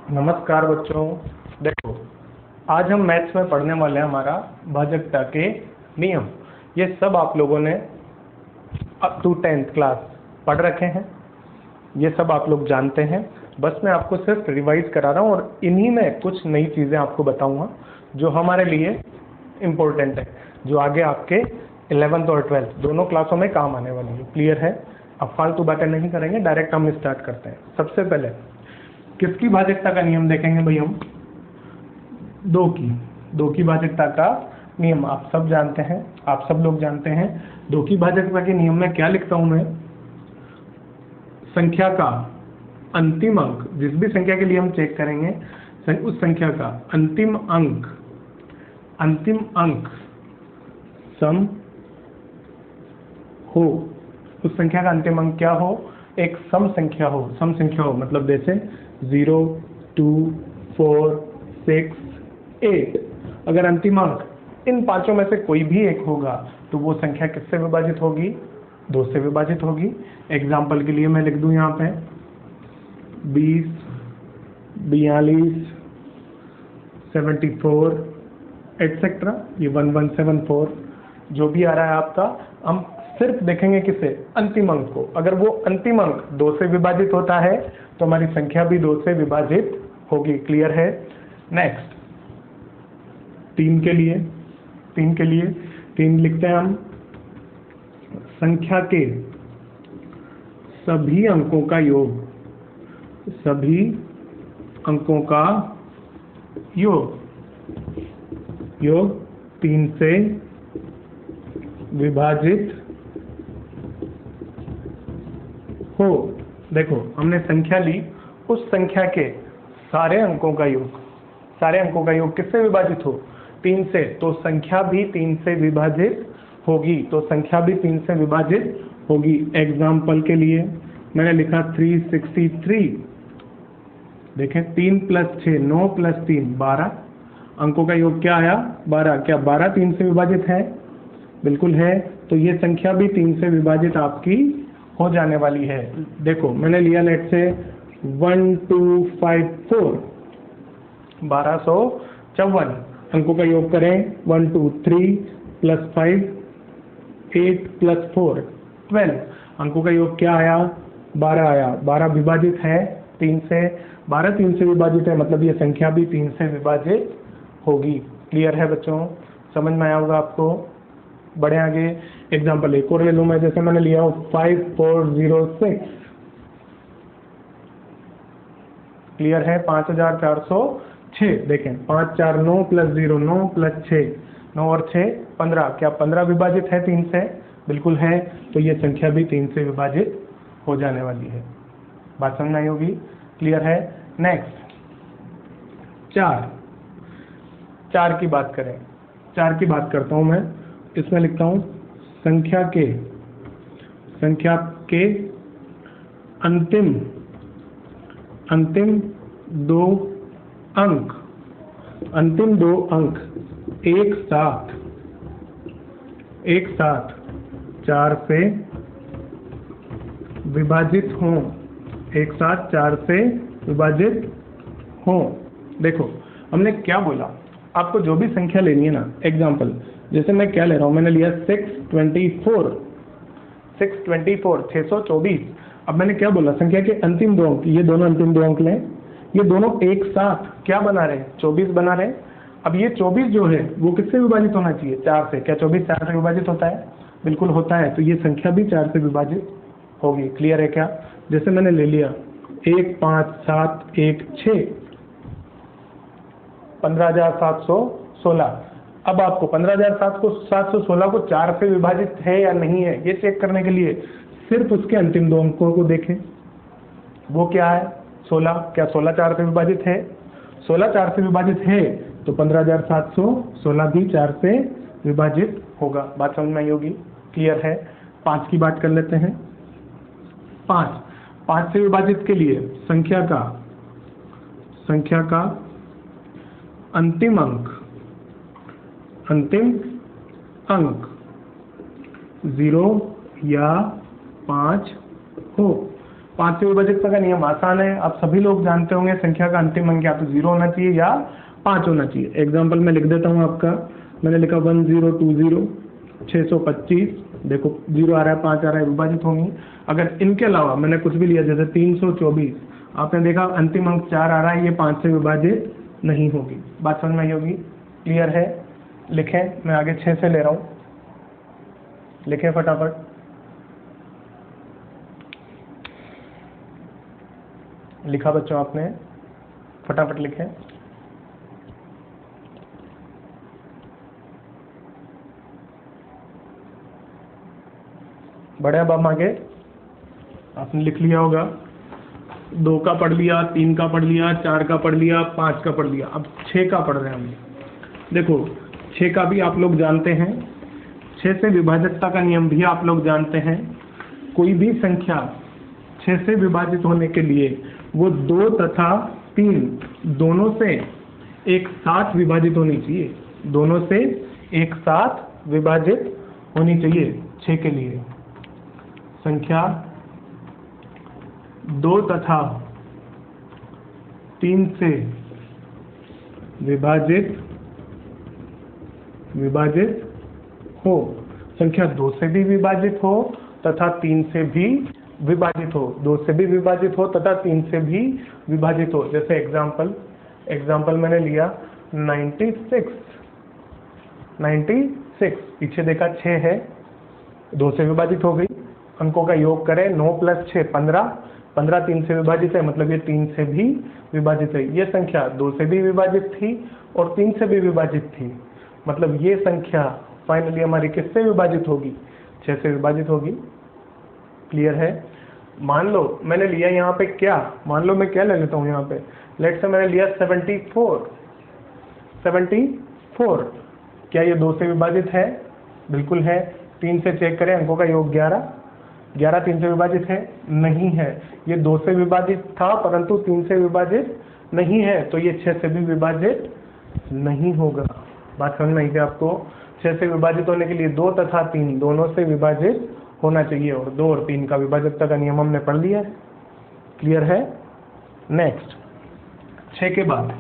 नमस्कार बच्चों। देखो, आज हम मैथ्स में पढ़ने वाले हैं हमारा भाजकता के नियम। ये सब आप लोगों ने अप टू 10th क्लास पढ़ रखे हैं, ये सब आप लोग जानते हैं। बस मैं आपको सिर्फ रिवाइज करा रहा हूँ और इन्हीं में कुछ नई चीज़ें आपको बताऊंगा जो हमारे लिए इम्पोर्टेंट है, जो आगे आपके 11th और 12th दोनों क्लासों में काम आने वाली है। क्लियर है? अब फालतू बातें नहीं करेंगे, डायरेक्ट हम स्टार्ट करते हैं। सबसे पहले किसकी भाजकता का नियम देखेंगे भाई हम? दो की भाजकता का नियम आप सब जानते हैं, आप सब लोग जानते हैं। दो की भाजकता के नियम में क्या लिखता हूं मैं? संख्या का अंतिम अंक, जिस भी संख्या के लिए हम चेक करेंगे, उस संख्या का अंतिम अंक सम हो। उस संख्या का अंतिम अंक क्या हो? एक सम संख्या हो मतलब जैसे 0, 2, 4, 6, 8। अगर अंतिम अंक इन पांचों में से कोई भी एक होगा तो वो संख्या किससे विभाजित होगी? 2 से विभाजित होगी। एग्जाम्पल के लिए मैं लिख दूं यहाँ पे 20, 42, 74 एटसेट्रा। ये 1174 जो भी आ रहा है आपका, हम सिर्फ देखेंगे किसे? अंतिम अंक को। अगर वो अंतिम अंक 2 से विभाजित होता है तो हमारी संख्या भी 2 से विभाजित होगी। क्लियर है? नेक्स्ट 3 के लिए 3 लिखते हैं हम, संख्या के सभी अंकों का योग, 3 से विभाजित हो। देखो, हमने संख्या ली, उस संख्या के सारे अंकों का योग किससे विभाजित हो? 3 से। तो संख्या भी 3 से विभाजित होगी। एग्जाम्पल के लिए मैंने लिखा 363। देखें, 3 + 6 9 + 3 12। अंकों का योग क्या आया? 12। क्या 12 3 से विभाजित है? बिल्कुल है। तो ये संख्या भी 3 से विभाजित आपकी हो जाने वाली है। देखो, मैंने लिया लेट से 1254, 1254। अंकों का योग करें, 1 2 3 + 5 8 + 4 12। अंकों का योग क्या आया? 12 आया। 12 विभाजित है 3 से, 12 3 से विभाजित है, मतलब ये संख्या भी 3 से विभाजित होगी। क्लियर है बच्चों? समझ में आया होगा आपको? बढ़े आगे। एग्जाम्पल एक और ले लूं मैं, जैसे मैंने लिया 5406। क्लियर है? 5406। देखें, 5 4 9 + 0 9 + 6 9 और 6 15। क्या 15 विभाजित है 3 से? बिल्कुल है। तो ये संख्या भी 3 से विभाजित हो जाने वाली है। बात समझ आई होगी? क्लियर है? नेक्स्ट 4 की बात करें। 4 की बात करता हूं मैं। इसमें लिखता हूं संख्या के अंतिम दो अंक एक साथ 4 से विभाजित हों। देखो, हमने क्या बोला? आपको जो भी संख्या लेनी है ना, एग्जाम्पल जैसे मैं क्या ले रहा हूं, मैंने लिया 624। 624। अब मैंने क्या बोला? संख्या के अंतिम 2 अंक, ये दोनों अंतिम 2 अंक लें, ये दोनों एक साथ क्या बना रहे हैं? 24 बना रहे हैं। अब ये 24 जो है वो किससे विभाजित होना चाहिए? 4 से। क्या 24 4 से विभाजित होता है? बिल्कुल होता है। तो ये संख्या भी 4 से विभाजित होगी। क्लियर है क्या? जैसे मैंने ले लिया 1 5 7 1 6, 15716। अब आपको 15716 को 4 से विभाजित है या नहीं है, ये चेक करने के लिए सिर्फ उसके अंतिम 2 अंकों को देखें। वो क्या है? 16। क्या 16 4 से विभाजित है? 16 4 से विभाजित है तो 15716 भी 4 से विभाजित होगा। बात समझ में आई होगी? क्लियर है? 5 की बात कर लेते हैं। 5 से विभाजित के लिए संख्या का अंतिम अंक 0 या 5 हो। 5 से विभाजित का नियम आसान है, आप सभी लोग जानते होंगे, संख्या का अंतिम अंक या तो 0 होना चाहिए या 5 होना चाहिए। एग्जाम्पल मैं लिख देता हूँ आपका, मैंने लिखा 1020, 625, देखो 0 आ रहा है, 5 आ रहा है, विभाजित होंगी। अगर इनके अलावा मैंने कुछ भी लिया जैसे 324, आपने देखा अंतिम अंक 4 आ रहा है, ये 5 से विभाजित नहीं होगी। बात समझ में आई होगी? क्लियर है? लिखें, मैं आगे 6 से ले रहा हूँ, लिखें फटाफट। लिखा बच्चों आपने? फटाफट लिखें। बढ़े अब हम आगे, आपने लिख लिया होगा, 2 का पढ़ लिया, 3 का पढ़ लिया, 4 का पढ़ लिया, 5 का पढ़ लिया, अब 6 का पढ़ रहे हैं हम। देखो 6 का भी आप लोग जानते हैं, 6 से विभाजितता का नियम भी आप लोग जानते हैं। कोई भी संख्या 6 से विभाजित होने के लिए वो 2 तथा 3 दोनों से एक साथ विभाजित होनी चाहिए, दोनों से एक साथ विभाजित होनी चाहिए। 6 के लिए संख्या 2 तथा 3 से विभाजित हो, संख्या 2 से भी विभाजित हो तथा 3 से भी विभाजित हो, 2 से भी विभाजित हो तथा 3 से भी विभाजित हो। जैसे एग्जाम्पल मैंने लिया 96, पीछे देखा 6 है, 2 से विभाजित हो गई। अंकों का योग करें, 9 + 6 15, 15 3 से विभाजित है, मतलब ये 3 से भी विभाजित है। ये संख्या 2 से भी विभाजित थी और 3 से भी विभाजित थी, मतलब ये संख्या फाइनली हमारी किससे विभाजित होगी? 6 से विभाजित होगी। क्लियर है? मान लो मैंने लिया यहाँ पे क्या, मान लो मैं क्या ले लेता हूँ यहाँ पे, लेट्स से मैंने लिया 74। क्या ये 2 से विभाजित है? बिल्कुल है। 3 से चेक करें, अंकों का योग 11 3 से विभाजित है? नहीं है। ये 2 से विभाजित था परंतु 3 से विभाजित नहीं है, तो ये 6 से भी विभाजित नहीं होगा। बात समझ में आई क्या आपको? 6 से विभाजित होने के लिए 2 तथा 3 दोनों से विभाजित होना चाहिए, और 2 और 3 का विभाजकता का नियम हमने पढ़ लिया है। क्लियर है? नेक्स्ट 6 के बाद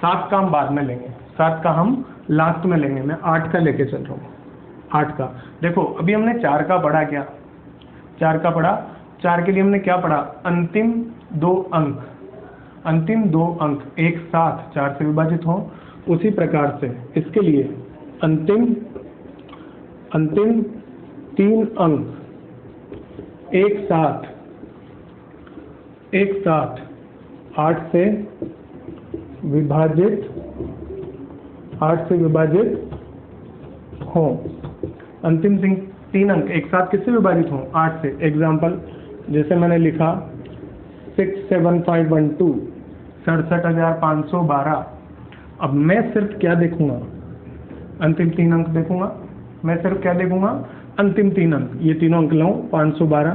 7 का हम बाद में लेंगे, 7 का हम लास्ट में लेंगे। मैं 8 का लेके चल रहा हूँ। 8 का देखो, अभी हमने 4 का पढ़ा, क्या 4 का पढ़ा? 4 के लिए हमने क्या पढ़ा? अंतिम 2 अंक एक साथ 4 से विभाजित हो। उसी प्रकार से इसके लिए अंतिम 3 अंक एक साथ 8 से विभाजित हो। अंतिम 3 अंक एक साथ किससे विभाजित हो? 8 से। एग्जाम्पल जैसे मैंने लिखा 67512, 67,512। अब मैं सिर्फ क्या देखूंगा? अंतिम 3 अंक देखूंगा। मैं सिर्फ क्या देखूंगा? अंतिम 3 अंक। ये तीनों अंक लाऊं, 512।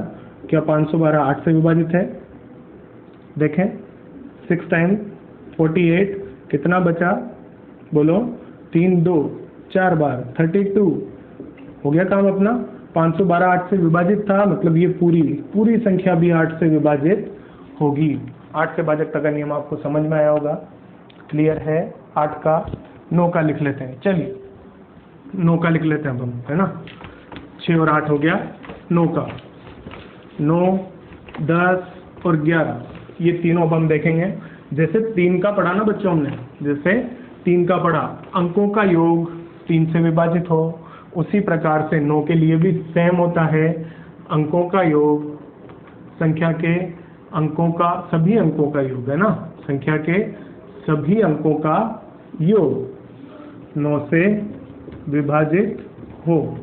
क्या 512 8 से विभाजित है? देखें 6 × 48 कितना बचा? बोलो 3 2 4 बार 32। हो गया काम अपना। 512 8 से विभाजित था, मतलब ये पूरी संख्या भी 8 से विभाजित होगी। 8 से भाजकता का नियम आपको समझ में आया होगा। क्लियर है? 8 का 9 का लिख लेते हैं। चलिए 9 का लिख लेते हैं हम, है ना। 6 और 8 हो गया 9 का। 9 10 और 11 ये तीनों अब हम देखेंगे। जैसे 3 का पढ़ा ना बच्चों हमने, जैसे 3 का पढ़ा, अंकों का योग 3 से विभाजित हो, उसी प्रकार से 9 के लिए भी सेम होता है। अंकों का योग संख्या के अंकों का, सभी अंकों का योग है ना, संख्या के सभी अंकों का योग 9 से विभाजित हो।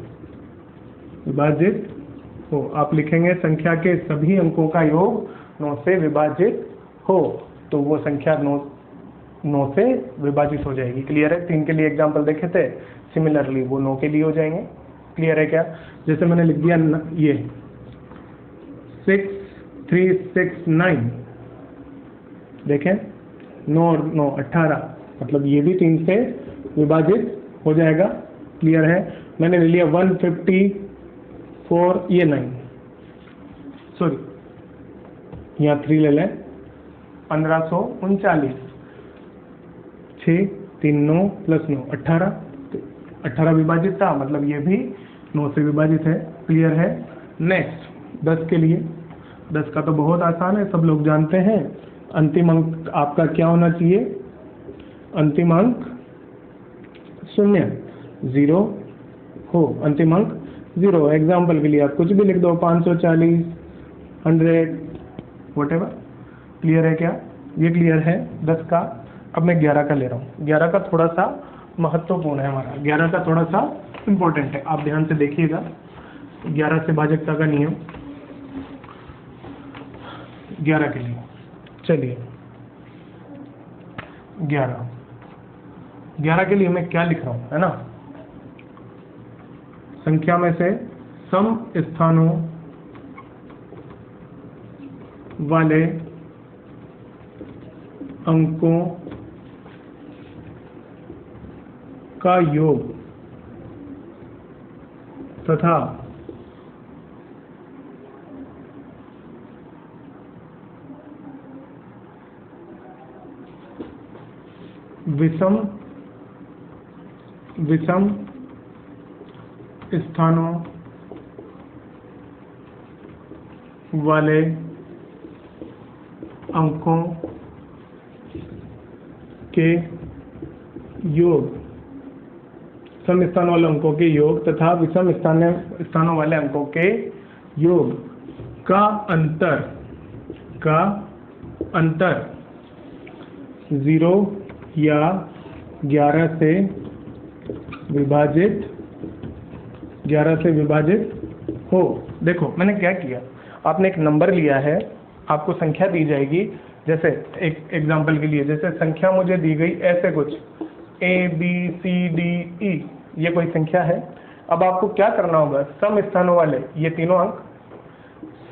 आप लिखेंगे संख्या के सभी अंकों का योग 9 से विभाजित हो, तो वो संख्या 9 से विभाजित हो जाएगी। क्लियर है? 3 के लिए एग्जाम्पल देखे थे, सिमिलरली वो 9 के लिए हो जाएंगे। क्लियर है क्या? जैसे मैंने लिख दिया ये 6 3 6 9, देखें 9 और 9 18, मतलब ये भी 3 से विभाजित हो जाएगा। क्लियर है? मैंने ले लिया 154, ये 9, सॉरी यहाँ 3 ले लें, 1539, 6 3 9 + 9 18, 18 विभाजित था, मतलब ये भी 9 से विभाजित है। क्लियर है। नेक्स्ट 10 के लिए, 10 का तो बहुत आसान है, सब लोग जानते हैं। अंतिम अंक आपका क्या होना चाहिए? अंतिम अंक 0 0 हो, अंतिम अंक 0। एग्जाम्पल के लिए आप कुछ भी लिख दो, 540, 100, व्हाटएवर। क्लियर है क्या? ये क्लियर है 10 का। अब मैं 11 का ले रहा हूँ। 11 का थोड़ा सा महत्वपूर्ण है हमारा, 11 का थोड़ा सा इम्पोर्टेंट है, आप ध्यान से देखिएगा। 11 से भाजकता का नियम 11 के लिए, चलिए 11 के लिए मैं क्या लिख रहा हूँ, है ना? संख्या में से सम स्थानों वाले अंकों का योग तथा विषम स्थानों वाले अंकों के योग, सम स्थानों वाले अंकों के योग तथा विषम स्थानों वाले अंकों के योग का अंतर 0 या 11 से विभाजित हो। देखो मैंने क्या किया, आपने एक नंबर लिया है, आपको संख्या दी जाएगी। जैसे एक एग्जांपल के लिए, जैसे संख्या मुझे दी गई ऐसे कुछ A B C D E, ये कोई संख्या है। अब आपको क्या करना होगा, सम स्थानों वाले ये तीनों अंक,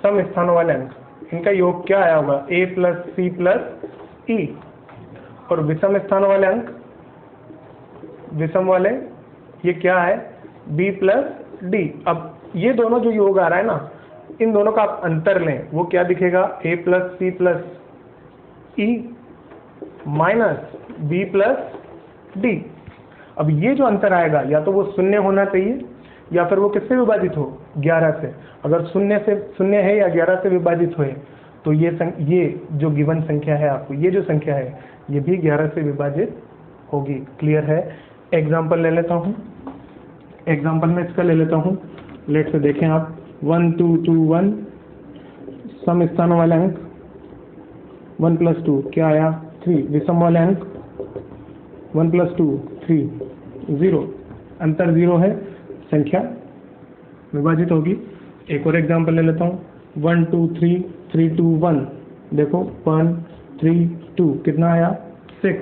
सम स्थानों वाले अंक, इनका योग क्या आया होगा? A + C + E। और विषम स्थानों वाले अंक, विषम वाले ये क्या है? B + D। अब ये दोनों जो योग आ रहा है ना, इन दोनों का आप अंतर लें, वो क्या दिखेगा? A + C + E - B + D। अब ये जो अंतर आएगा, या तो वो 0 होना चाहिए या फिर वो किससे विभाजित हो? 11 से। अगर 0 है या 11 से विभाजित हुए तो ये जो गिवन संख्या है आपको, ये जो संख्या है ये भी 11 से विभाजित होगी। क्लियर है। एग्जाम्पल ले लेता हूँ, एग्जाम्पल में इसका ले लेता हूँ। लेट से देखें आप, 1 2 2 1, सम स्थानों वाले अंक 1 + 2 क्या आया? 3। विषम वाले अंक 1 + 2 3, 0, अंतर 0 है, संख्या विभाजित होगी। एक और एग्जाम्पल ले लेता हूँ, 1 2 3 3 2 1, देखो 1 3 2 कितना आया? 6।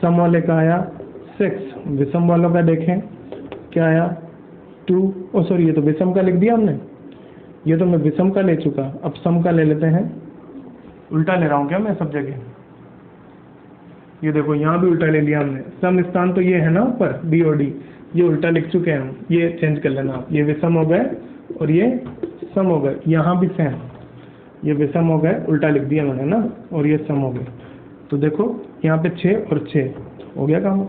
सम वाले का आया 6, विषम वालों का देखें क्या आया? 2। ओ सॉरी, ये तो विषम का लिख दिया हमने, ये तो मैं विषम का ले चुका। अब सम का ले लेते हैं। उल्टा ले रहा हूँ क्या मैं सब जगह? ये देखो यहाँ भी उल्टा ले लिया हमने। सम स्थान तो ये है ना ऊपर B और D, ये उल्टा लिख चुके हैं हम, ये चेंज कर लेना आप। ये विषम हो गए और ये सम हो गए। यहाँ भी सेम, ये विषम हो गए, उल्टा लिख दिया मैंने ना, और ये सम हो गए। तो देखो यहाँ पे 6 और 6 हो गया, काम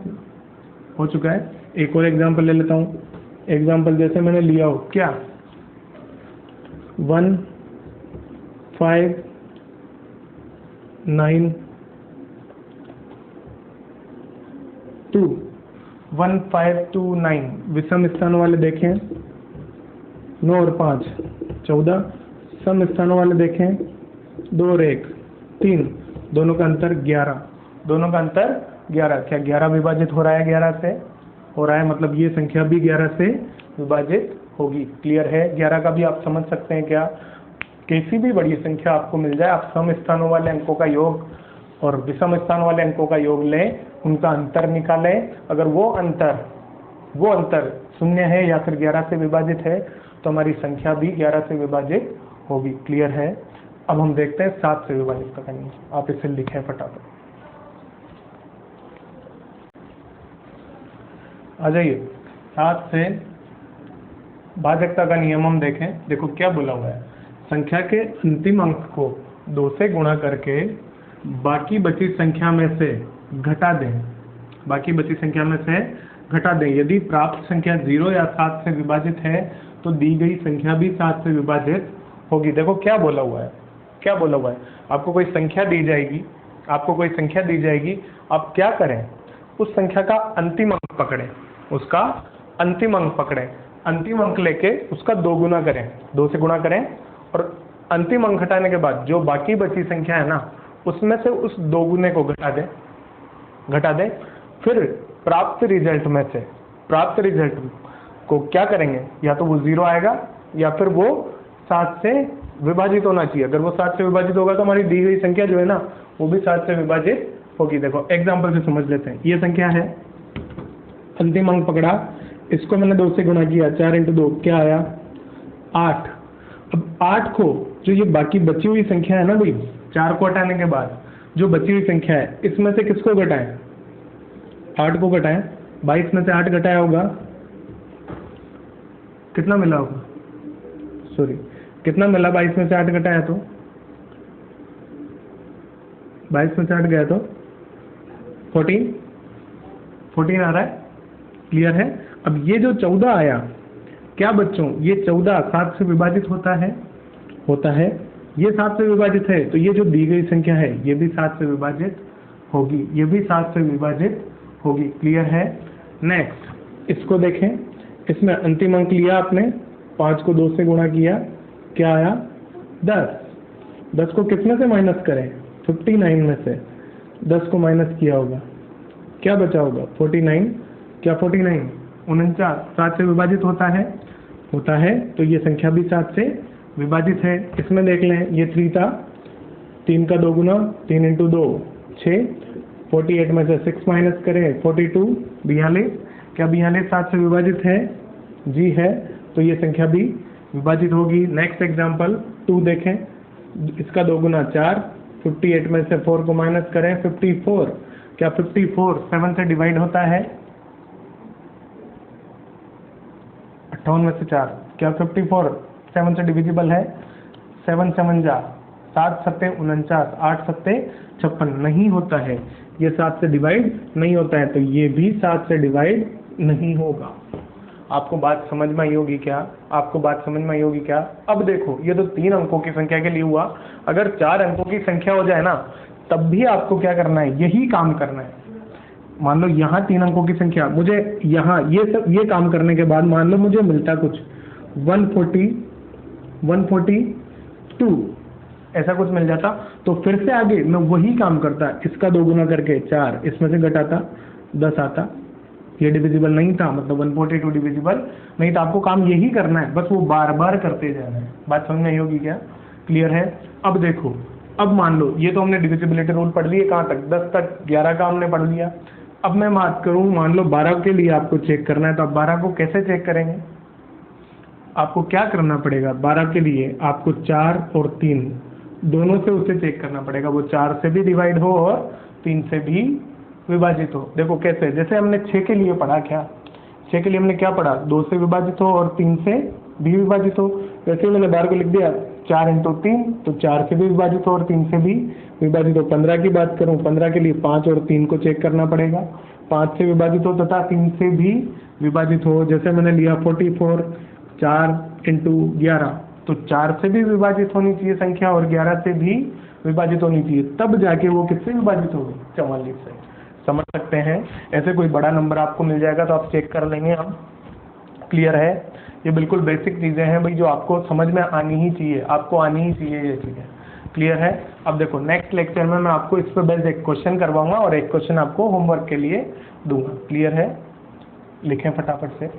हो चुका है। एक और एग्जाम्पल ले लेता हूँ। एग्जाम्पल जैसे मैंने लिया हो क्या, 1 5 9 2, 1 5 2 9, विषम स्थानों वाले देखें 9 और 5 14, सम स्थानों वाले देखें 2 और 1 3, दोनों का अंतर 11, दोनों का अंतर 11। क्या 11 विभाजित हो रहा है? 11 से हो रहा है, मतलब ये संख्या भी 11 से विभाजित होगी। क्लियर है। 11 का भी आप समझ सकते हैं क्या, किसी भी बड़ी संख्या आपको मिल जाए, आप सम स्थानों वाले अंकों का योग और विषम स्थानों वाले अंकों का योग लें, उनका अंतर निकालें। अगर वो अंतर 0 है या फिर 11 से विभाजित है तो हमारी संख्या भी 11 से विभाजित होगी। क्लियर है। अब हम देखते हैं 7 से विभाजित का नियम। आप इसे लिखें फटाफट, आ जाइए। 7 से भाजकता का नियम हम देखें। देखो क्या बोला हुआ है, संख्या के अंतिम अंक को 2 से गुणा करके बाकी बची संख्या में से घटा दें, बाकी बची संख्या में से घटा दें। यदि प्राप्त संख्या 0 या 7 से विभाजित है तो दी गई संख्या भी 7 से विभाजित होगी। देखो क्या बोला हुआ है, क्या बोला हुआ है, आपको कोई संख्या दी जाएगी, आपको कोई संख्या दी जाएगी, आप क्या करें, उस संख्या का अंतिम अंक पकड़ें, उसका अंतिम अंक पकड़ें, अंतिम अंक लेके उसका 2 गुना करें, 2 से गुणा करें और अंतिम अंक घटाने के बाद जो बाकी बची संख्या है ना उसमें से उस 2 गुने को घटा दें। फिर प्राप्त रिजल्ट में से, प्राप्त रिजल्ट को क्या करेंगे, या तो वो 0 आएगा या फिर वो 7 से विभाजित होना चाहिए। अगर वो 7 से विभाजित होगा तो हमारी दी गई संख्या जो है ना वो भी 7 से विभाजित होगी। देखो एग्जाम्पल से समझ लेते हैं। ये संख्या है, अंतिम अंक पकड़ा, इसको मैंने 2 से गुणा किया, 4 × 2 क्या आया 8। अब 8 को, जो ये बाकी बची हुई संख्या है ना भाई, 4 को हटाने के बाद जो बची हुई संख्या है इसमें से किसको घटाएं, 8 को घटाएं। 22 में से 8 घटाया होगा, कितना मिला होगा, सॉरी कितना मिला, 22 में से 8 घटाया तो 22 में से 8 गया तो 14 आ रहा है, क्लियर है। अब ये जो 14 आया, क्या बच्चों, ये 14 7 से विभाजित होता है, ये 7 से विभाजित है, तो ये जो दी गई संख्या है ये भी 7 से विभाजित होगी, ये भी 7 से विभाजित होगी, क्लियर है। नेक्स्ट इसको देखें, इसमें अंतिम अंक लिया आपने, 5 को 2 से गुणा किया, क्या आया 10। 10 को कितने से माइनस करें, 59 में से 10 को माइनस किया होगा, क्या बचा होगा 49, क्या 49 49 7 से विभाजित होता है, तो ये संख्या भी 7 से विभाजित है। इसमें देख लें, ये 3 था, 3 का 2 गुना, 3 × 2 6, 48 में से 6 माइनस करें 42 42, क्या 42 7 से विभाजित है, जी है, तो ये संख्या भी विभाजित होगी। नेक्स्ट एग्जाम्पल 2 देखें, इसका 2 गुना 4, 58 में से 4 को माइनस करें 54, क्या 54 7 से डिवाइड होता है, 58 में से 4, क्या 54 7 से डिविजिबल है, 7 7 जा 7 7 49, 8 7 56, नहीं होता है, ये 7 से डिवाइड नहीं होता है, तो ये भी 7 से डिवाइड नहीं होगा। आपको बात समझ में आई होगी क्या, आपको बात समझ में आई होगी क्या। अब देखो, ये तो 3 अंकों की संख्या के लिए हुआ, अगर 4 अंकों की संख्या हो जाए ना तब भी आपको क्या करना है, यही काम करना है। मान लो यहाँ 3 अंकों की संख्या, मुझे यहाँ ये काम करने के बाद मान लो मुझे मिलता कुछ 142 ऐसा कुछ मिल जाता, तो फिर से आगे मैं वही काम करता, इसका 2 गुना करके 4, इसमें से घटाता 10 आता, ये डिविजिबल नहीं था, मतलब 142 डिविजिबल नहीं था। आपको काम यही करना है, बस वो बार बार करते जाना है। बात समझ में आई होगी क्या, क्लियर है। अब देखो, अब मान लो ये तो हमने डिविजिबिलिटी रूल पढ़ लिए, कहाँ तक 10 तक, 11 का हमने पढ़ लिया। अब मैं बात करूँ, मान लो 12 के लिए आपको चेक करना है, तो आप 12 को कैसे चेक करेंगे, आपको क्या करना पड़ेगा, 12 के लिए आपको 4 और 3 दोनों से उसे चेक करना पड़ेगा, वो 4 से भी डिवाइड हो और 3 से भी विभाजित हो। देखो कैसे, जैसे हमने 6 के लिए पढ़ा, क्या 6 के लिए हमने क्या पढ़ा, 2 से विभाजित हो और 3 से भी विभाजित हो, वैसे मैंने 12 को लिख दिया 4 × 3, तो 4 से भी विभाजित हो और 3 से भी विभाजित हो। 15 की बात करूं, 15 के लिए 5 और 3 को चेक करना पड़ेगा, 5 से विभाजित हो तथा 3 से भी विभाजित हो। जैसे मैंने लिया 44, 4 × 11, तो 4 से भी विभाजित होनी चाहिए संख्या और 11 से भी विभाजित होनी चाहिए, तब जाके वो किससे विभाजित होगी, 44 से। समझ सकते हैं, ऐसे कोई बड़ा नंबर आपको मिल जाएगा तो आप चेक कर लेंगे हम, क्लियर है। ये बिल्कुल बेसिक चीज़ें हैं भाई, जो आपको समझ में आनी ही चाहिए, आपको आनी ही चाहिए ये चीज़ें, क्लियर है। अब देखो नेक्स्ट लेक्चर में मैं आपको इस पर बेस्ड एक क्वेश्चन करवाऊंगा और एक क्वेश्चन आपको होमवर्क के लिए दूंगा, क्लियर है। लिखें फटाफट से।